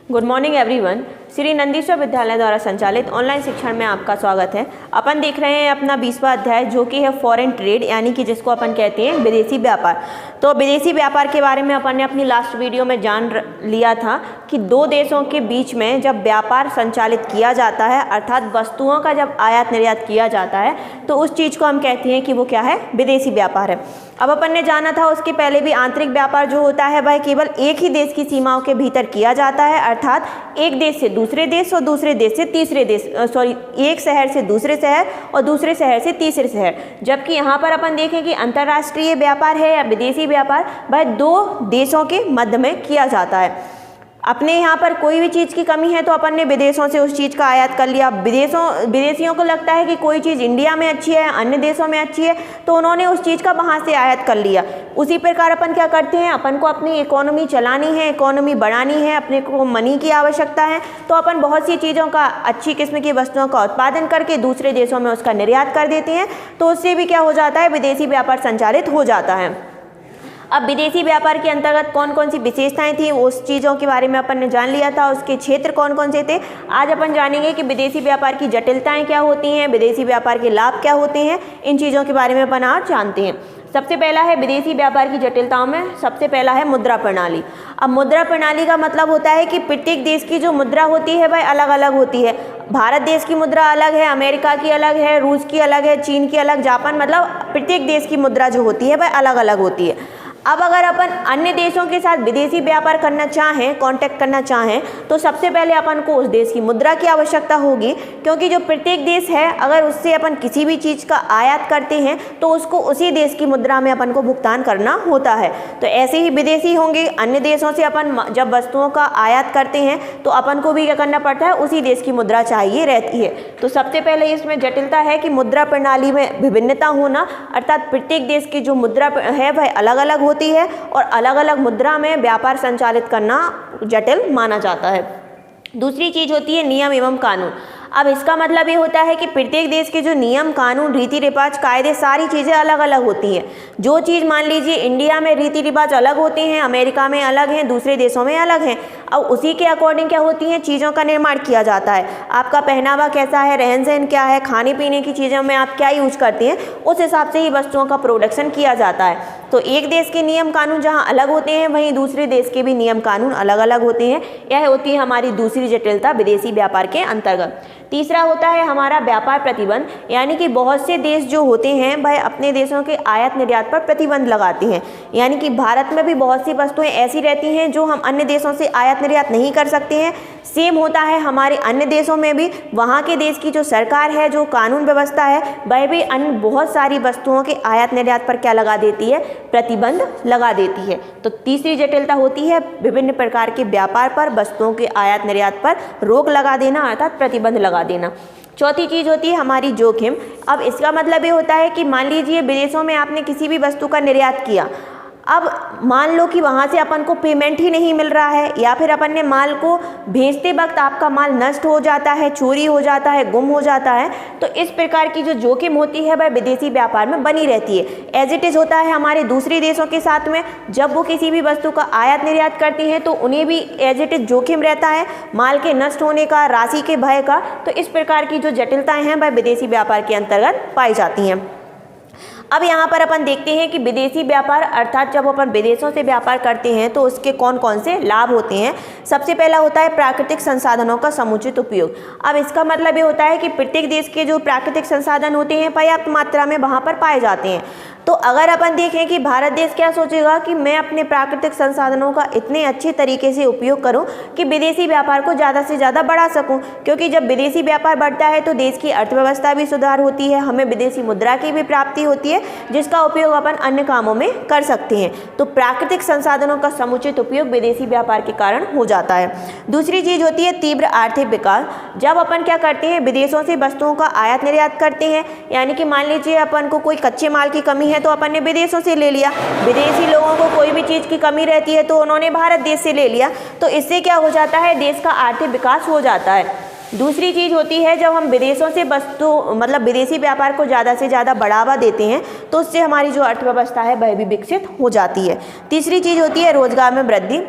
Good morning everyone. Shri Nandishwar विद्यालय द्वारा संचालित ऑनलाइन शिक्षण में आपका स्वागत है। अपन देख रहे हैं अपना 20वां अध्याय जो कि है फॉरेन ट्रेड, यानी कि जिसको अपन कहते हैं विदेशी व्यापार। तो विदेशी व्यापार के बारे में अपन ने अपनी लास्ट वीडियो में जान लिया था कि दो देशों के बीच में जब व्यापार संचालित किया जाता है, अर्थात वस्तुओं का जब आयात निर्यात किया जाता है, तो उस चीज़ को हम कहते हैं कि वो क्या है, विदेशी व्यापार है। अब अपन ने जाना था उसके पहले भी आंतरिक व्यापार जो होता है वह केवल एक ही देश की सीमाओं के भीतर किया जाता है, अर्थात एक देश से दूसरे देश और दूसरे देश से तीसरे देश, एक शहर से दूसरे शहर और दूसरे शहर से तीसरे शहर। जबकि यहाँ पर अपन देखें कि अंतर्राष्ट्रीय व्यापार है या विदेशी व्यापार, वह दो देशों के मध्य में किया जाता है। अपने यहाँ पर कोई भी चीज़ की कमी है तो अपन ने विदेशों से उस चीज़ का आयात कर लिया। विदेशियों को लगता है कि कोई चीज़ इंडिया में अच्छी है, अन्य देशों में अच्छी है, तो उन्होंने उस चीज़ का वहाँ से आयात कर लिया। उसी प्रकार अपन क्या करते हैं, अपन को अपनी इकोनॉमी चलानी है, इकोनॉमी बढ़ानी है, अपने को मनी की आवश्यकता है, तो अपन बहुत सी चीज़ों का, अच्छी किस्म की वस्तुओं का उत्पादन करके दूसरे देशों में उसका निर्यात कर देते हैं। तो उससे भी क्या हो जाता है, विदेशी व्यापार संचालित हो जाता है। अब विदेशी व्यापार के अंतर्गत कौन कौन सी विशेषताएं थी, उस चीज़ों के बारे में अपन ने जान लिया था। उसके क्षेत्र कौन कौन से थे। आज अपन जानेंगे कि विदेशी व्यापार की जटिलताएं क्या होती हैं, विदेशी व्यापार के लाभ क्या होते हैं। इन चीज़ों के बारे में अपन आज जानते हैं। सबसे पहला है विदेशी व्यापार की जटिलताओं में सबसे पहला है मुद्रा प्रणाली। अब मुद्रा प्रणाली का मतलब होता है कि प्रत्येक देश की जो मुद्रा होती है वह अलग अलग होती है। भारत देश की मुद्रा अलग है, अमेरिका की अलग है, रूस की अलग है, चीन की अलग, जापान, मतलब प्रत्येक देश की मुद्रा जो होती है वह अलग अलग होती है। अब अगर अपन अन्य देशों के साथ विदेशी व्यापार करना चाहें, कांटेक्ट करना चाहें, तो सबसे पहले अपन को उस देश की मुद्रा की आवश्यकता होगी, क्योंकि जो प्रत्येक देश है अगर उससे अपन किसी भी चीज़ का आयात करते हैं तो उसको उसी देश की मुद्रा में अपन को भुगतान करना होता है। तो ऐसे ही विदेशी होंगे, अन्य देशों से अपन जब वस्तुओं का आयात करते हैं तो अपन को भी क्या करना पड़ता है, उसी देश की मुद्रा चाहिए रहती है। तो सबसे पहले इसमें जटिलता है कि मुद्रा प्रणाली में विभिन्नता होना, अर्थात प्रत्येक देश की जो मुद्रा है वह अलग अलग होती है और अलग अलग मुद्रा में व्यापार संचालित करना जटिल माना जाता है। दूसरी चीज होती है नियम एवं कानून। अब इसका मतलब ये होता है कि प्रत्येक देश के जो नियम कानून, रीति रिवाज, कायदे, सारी चीज़ें अलग अलग होती हैं। जो चीज़ मान लीजिए इंडिया में रीति रिवाज अलग होते हैं, अमेरिका में अलग हैं, दूसरे देशों में अलग हैं। अब उसी के अकॉर्डिंग क्या होती हैं, चीज़ों का निर्माण किया जाता है। आपका पहनावा कैसा है, रहन सहन क्या है, खाने पीने की चीज़ों में आप क्या यूज करते हैं, उस हिसाब से ही वस्तुओं का प्रोडक्शन किया जाता है। तो एक देश के नियम कानून जहाँ अलग होते हैं, वहीं दूसरे देश के भी नियम कानून अलग अलग होते हैं। यह होती है हमारी दूसरी जटिलता विदेशी व्यापार के अंतर्गत। तीसरा होता है हमारा व्यापार प्रतिबंध, यानी कि बहुत से देश जो होते हैं वह अपने देशों के आयात निर्यात पर प्रतिबंध लगाते हैं। यानी कि भारत में भी बहुत सी वस्तुएं ऐसी रहती हैं जो हम अन्य देशों से आयात निर्यात नहीं कर सकते हैं। सेम होता है हमारे अन्य देशों में भी, वहाँ के देश की जो सरकार है, जो कानून व्यवस्था है, वह भी अन्य बहुत सारी वस्तुओं के आयात निर्यात पर क्या लगा देती है, प्रतिबंध लगा देती है। तो तीसरी जटिलता होती है विभिन्न प्रकार के व्यापार पर, वस्तुओं के आयात निर्यात पर रोक लगा देना, अर्थात प्रतिबंध लगा देना। चौथी चीज़ होती है हमारी जोखिम। अब इसका मतलब ये होता है कि मान लीजिए विदेशों में आपने किसी भी वस्तु का निर्यात किया, अब मान लो कि वहाँ से अपन को पेमेंट ही नहीं मिल रहा है, या फिर अपन ने माल को भेजते वक्त आपका माल नष्ट हो जाता है, चोरी हो जाता है, गुम हो जाता है, तो इस प्रकार की जो जोखिम होती है वह विदेशी व्यापार में बनी रहती है। एज इट इज़ होता है हमारे दूसरे देशों के साथ में, जब वो किसी भी वस्तु का आयात निर्यात करती हैं तो उन्हें भी एज इट इज़ जोखिम रहता है, माल के नष्ट होने का, राशि के भय का। तो इस प्रकार की जो जटिलताएँ हैं वह विदेशी व्यापार के अंतर्गत पाई जाती हैं। अब यहाँ पर अपन देखते हैं कि विदेशी व्यापार, अर्थात जब अपन विदेशों से व्यापार करते हैं तो उसके कौन कौन से लाभ होते हैं। सबसे पहला होता है प्राकृतिक संसाधनों का समुचित उपयोग। अब इसका मतलब ये होता है कि प्रत्येक देश के जो प्राकृतिक संसाधन होते हैं पर्याप्त मात्रा में वहाँ पर पाए जाते हैं। तो अगर अपन देखें कि भारत देश क्या सोचेगा कि मैं अपने प्राकृतिक संसाधनों का इतने अच्छे तरीके से उपयोग करूं कि विदेशी व्यापार को ज़्यादा से ज़्यादा बढ़ा सकूं, क्योंकि जब विदेशी व्यापार बढ़ता है तो देश की अर्थव्यवस्था भी सुधार होती है, हमें विदेशी मुद्रा की भी प्राप्ति होती है, जिसका उपयोग अपन अन्य कामों में कर सकते हैं। तो प्राकृतिक संसाधनों का समुचित उपयोग विदेशी व्यापार के कारण हो जाता है। दूसरी चीज़ होती है तीव्र आर्थिक विकास। जब अपन क्या करते हैं, विदेशों से वस्तुओं का आयात निर्यात करते हैं, यानी कि मान लीजिए अपन को कोई कच्चे माल की कमी है तो अपन ने विदेशों से ले लिया, विदेशी लोगों को कोई भी चीज़ की कमी रहती है तो उन्होंने भारत देश से ले लिया। तो इससे क्या हो जाता है, देश का आर्थिक विकास हो जाता है। दूसरी चीज़ होती है जब हम विदेशों से वस्तु मतलब विदेशी व्यापार को ज़्यादा से ज़्यादा बढ़ावा देते हैं तो उससे हमारी जो अर्थव्यवस्था है वह भी विकसित हो जाती है। तीसरी चीज़ होती है रोजगार में वृद्धि।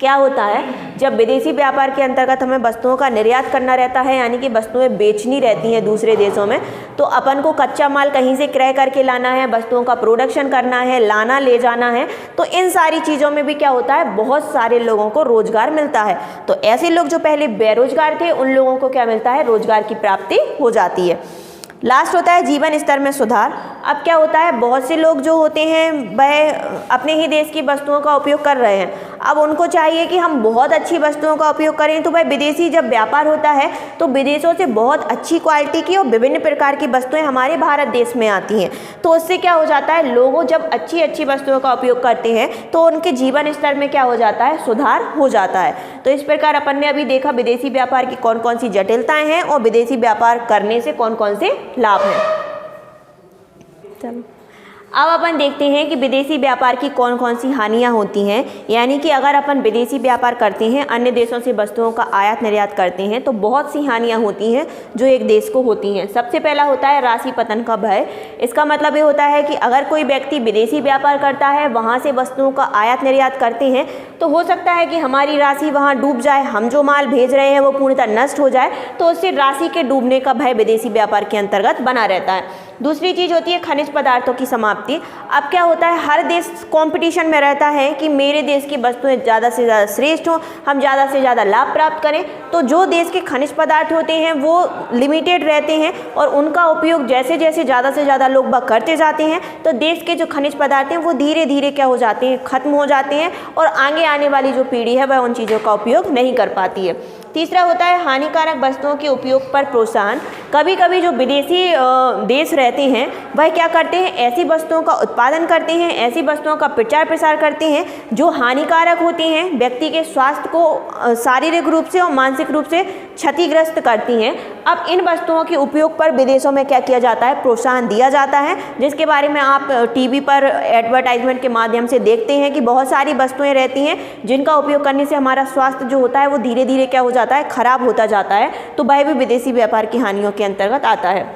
क्या होता है, जब विदेशी व्यापार के अंतर्गत हमें वस्तुओं का निर्यात करना रहता है, यानी कि वस्तुएं बेचनी रहती हैं दूसरे देशों में, तो अपन को कच्चा माल कहीं से क्रय करके लाना है, वस्तुओं का प्रोडक्शन करना है, लाना ले जाना है। तो इन सारी चीज़ों में भी क्या होता है, बहुत सारे लोगों को रोजगार मिलता है। तो ऐसे लोग जो पहले बेरोजगार थे उन लोगों को क्या मिलता है, रोजगार की प्राप्ति हो जाती है। लास्ट होता है जीवन स्तर में सुधार। अब क्या होता है, बहुत से लोग जो होते हैं वह अपने ही देश की वस्तुओं का उपयोग कर रहे हैं। अब उनको चाहिए कि हम बहुत अच्छी वस्तुओं का उपयोग करें, तो भाई विदेशी जब व्यापार होता है तो विदेशों से बहुत अच्छी क्वालिटी की और विभिन्न प्रकार की वस्तुएं हमारे भारत देश में आती हैं। तो उससे क्या हो जाता है, लोगों जब अच्छी अच्छी वस्तुओं का उपयोग करते हैं तो उनके जीवन स्तर में क्या हो जाता है, सुधार हो जाता है। तो इस प्रकार अपन ने अभी देखा विदेशी व्यापार की कौन कौन सी जटिलताएं हैं और विदेशी व्यापार करने से कौन कौन से लाभ है। चलो अब अपन देखते हैं कि विदेशी व्यापार की कौन कौन सी हानियां होती हैं। यानी कि अगर अपन विदेशी व्यापार करते हैं, अन्य देशों से वस्तुओं का आयात निर्यात करते हैं, तो बहुत सी हानियां होती हैं जो एक देश को होती हैं। सबसे पहला होता है राशि पतन का भय। इसका मतलब ये होता है कि अगर कोई व्यक्ति विदेशी व्यापार करता है, वहाँ से वस्तुओं का आयात निर्यात करते हैं, तो हो सकता है कि हमारी राशि वहाँ डूब जाए, हम जो माल भेज रहे हैं वो पूर्णतः नष्ट हो जाए, तो उससे राशि के डूबने का भय विदेशी व्यापार के अंतर्गत बना रहता है। दूसरी चीज़ होती है खनिज पदार्थों की समाप्ति। अब क्या होता है, हर देश कंपटीशन में रहता है कि मेरे देश की वस्तुएं ज़्यादा से ज़्यादा श्रेष्ठ हों, हम ज़्यादा से ज़्यादा लाभ प्राप्त करें। तो जो देश के खनिज पदार्थ होते हैं वो लिमिटेड रहते हैं और उनका उपयोग जैसे जैसे ज़्यादा से ज़्यादा लोग करते जाते हैं, तो देश के जो खनिज पदार्थ हैं वो धीरे धीरे क्या हो जाते हैं, खत्म हो जाते हैं और आगे आने वाली जो पीढ़ी है वह उन चीज़ों का उपयोग नहीं कर पाती है। तीसरा होता है हानिकारक वस्तुओं के उपयोग पर प्रोत्साहन। कभी कभी जो विदेशी देश रहते हैं वह क्या करते हैं, ऐसी वस्तुओं का उत्पादन करते हैं, ऐसी वस्तुओं का प्रचार प्रसार करते हैं जो हानिकारक होती हैं, व्यक्ति के स्वास्थ्य को शारीरिक रूप से और मानसिक रूप से क्षतिग्रस्त करती हैं। अब इन वस्तुओं के उपयोग पर विदेशों में क्या किया जाता है, प्रोत्साहन दिया जाता है, जिसके बारे में आप टीवी पर एडवर्टाइजमेंट के माध्यम से देखते हैं कि बहुत सारी वस्तुएं रहती हैं जिनका उपयोग करने से हमारा स्वास्थ्य जो होता है वो धीरे धीरे क्या हो जाता है, खराब होता जाता है। तो वह भी विदेशी व्यापार की हानियों के अंतर्गत आता है।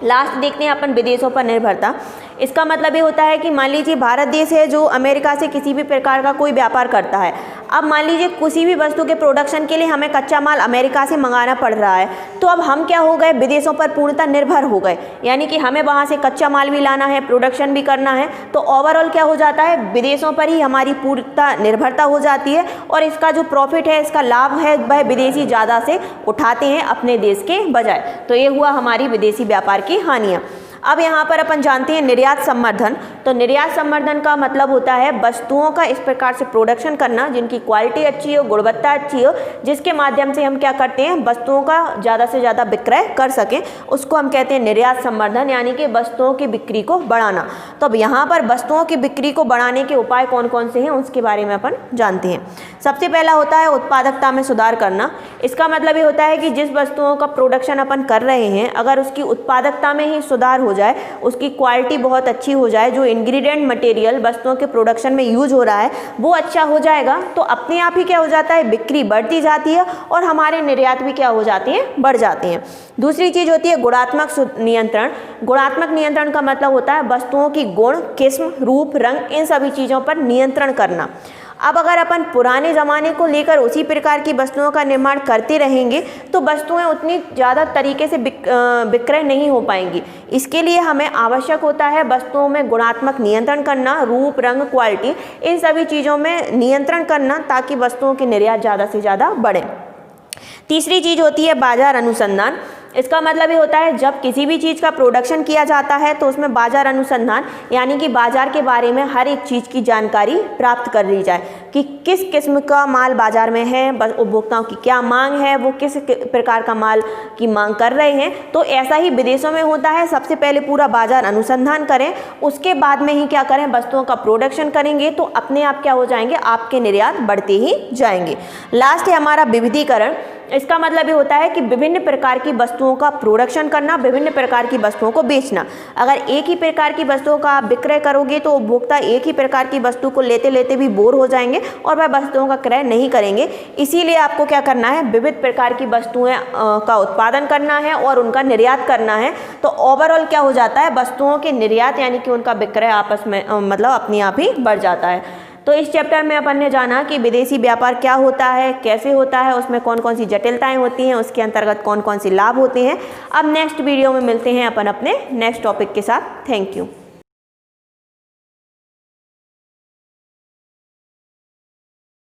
लास्ट देखते हैं अपन विदेशों पर निर्भरता। इसका मतलब ये होता है कि मान लीजिए भारत देश है जो अमेरिका से किसी भी प्रकार का कोई व्यापार करता है। अब मान लीजिए किसी भी वस्तु के प्रोडक्शन के लिए हमें कच्चा माल अमेरिका से मंगाना पड़ रहा है, तो अब हम क्या हो गए, विदेशों पर पूर्णतः निर्भर हो गए। यानी कि हमें वहाँ से कच्चा माल भी लाना है, प्रोडक्शन भी करना है, तो ओवरऑल क्या हो जाता है, विदेशों पर ही हमारी पूर्णतः निर्भरता हो जाती है और इसका जो प्रॉफिट है, इसका लाभ है, वह विदेशी ज़्यादा से उठाते हैं अपने देश के बजाय। तो ये हुआ हमारी विदेशी व्यापार की हानियाँ। अब यहाँ पर अपन जानते हैं निर्यात संवर्धन। तो निर्यात संवर्धन का मतलब होता है वस्तुओं का इस प्रकार से प्रोडक्शन करना जिनकी क्वालिटी अच्छी हो, गुणवत्ता अच्छी हो, जिसके माध्यम से हम क्या करते हैं, वस्तुओं का ज़्यादा से ज़्यादा विक्रय कर सकें, उसको हम कहते हैं निर्यात संवर्धन, यानी कि वस्तुओं की बिक्री को बढ़ाना। तो अब यहाँ पर वस्तुओं की बिक्री को बढ़ाने के उपाय कौन कौन से हैं उसके बारे में अपन जानते हैं। सबसे पहला होता है उत्पादकता में सुधार करना। इसका मतलब ये होता है कि जिस वस्तुओं का प्रोडक्शन अपन कर रहे हैं, अगर उसकी उत्पादकता में ही सुधार हो जाए, उसकी क्वालिटी बहुत अच्छी हो जाए, जो इंग्रेडिएंट मटेरियल वस्तुओं के प्रोडक्शन में यूज हो रहा है वो अच्छा हो जाएगा, तो अपने आप ही क्या हो जाता है, बिक्री बढ़ती जाती है और हमारे निर्यात भी क्या हो जाते हैं, बढ़ जाते हैं। दूसरी चीज़ होती है गुणात्मक नियंत्रण। गुणात्मक नियंत्रण का मतलब होता है वस्तुओं की गुण, किस्म, रूप, रंग, इन सभी चीज़ों पर नियंत्रण करना। अब अगर अपन पुराने ज़माने को लेकर उसी प्रकार की वस्तुओं का निर्माण करते रहेंगे तो वस्तुएं उतनी ज़्यादा तरीके से विक्रय नहीं हो पाएंगी। इसके लिए हमें आवश्यक होता है वस्तुओं में गुणात्मक नियंत्रण करना, रूप, रंग, क्वालिटी, इन सभी चीज़ों में नियंत्रण करना, ताकि वस्तुओं की निर्यात ज़्यादा से ज़्यादा बढ़े। तीसरी चीज़ होती है बाजार अनुसंधान। इसका मतलब ये होता है जब किसी भी चीज़ का प्रोडक्शन किया जाता है तो उसमें बाजार अनुसंधान, यानी कि बाजार के बारे में हर एक चीज़ की जानकारी प्राप्त कर ली जाए कि किस किस्म का माल बाजार में है, उपभोक्ताओं की क्या मांग है, वो किस प्रकार का माल की मांग कर रहे हैं। तो ऐसा ही विदेशों में होता है, सबसे पहले पूरा बाजार अनुसंधान करें, उसके बाद में ही क्या करें, वस्तुओं का प्रोडक्शन करेंगे, तो अपने आप क्या हो जाएंगे, आपके निर्यात बढ़ते ही जाएंगे। लास्ट है हमारा विविधीकरण। इसका मतलब ये होता है कि विभिन्न प्रकार की वस्तुओं का प्रोडक्शन करना, विभिन्न प्रकार की वस्तुओं को बेचना। अगर एक ही प्रकार की वस्तुओं का आप विक्रय करोगे तो उपभोक्ता एक ही प्रकार की वस्तु को लेते लेते भी बोर हो जाएंगे और वह वस्तुओं का क्रय नहीं करेंगे। इसीलिए आपको क्या करना है, विविध प्रकार की वस्तुएं का उत्पादन करना है और उनका निर्यात करना है। तो ओवरऑल क्या हो जाता है, वस्तुओं के निर्यात यानी कि उनका विक्रय आपस में मतलब अपने आप ही बढ़ जाता है। तो इस चैप्टर में अपन ने जाना कि विदेशी व्यापार क्या होता है, कैसे होता है, उसमें कौन कौन सी जटिलताएं होती हैं, उसके अंतर्गत कौन कौन सी लाभ होते हैं। अब नेक्स्ट वीडियो में मिलते हैं अपन अपने नेक्स्ट टॉपिक के साथ। Thank you.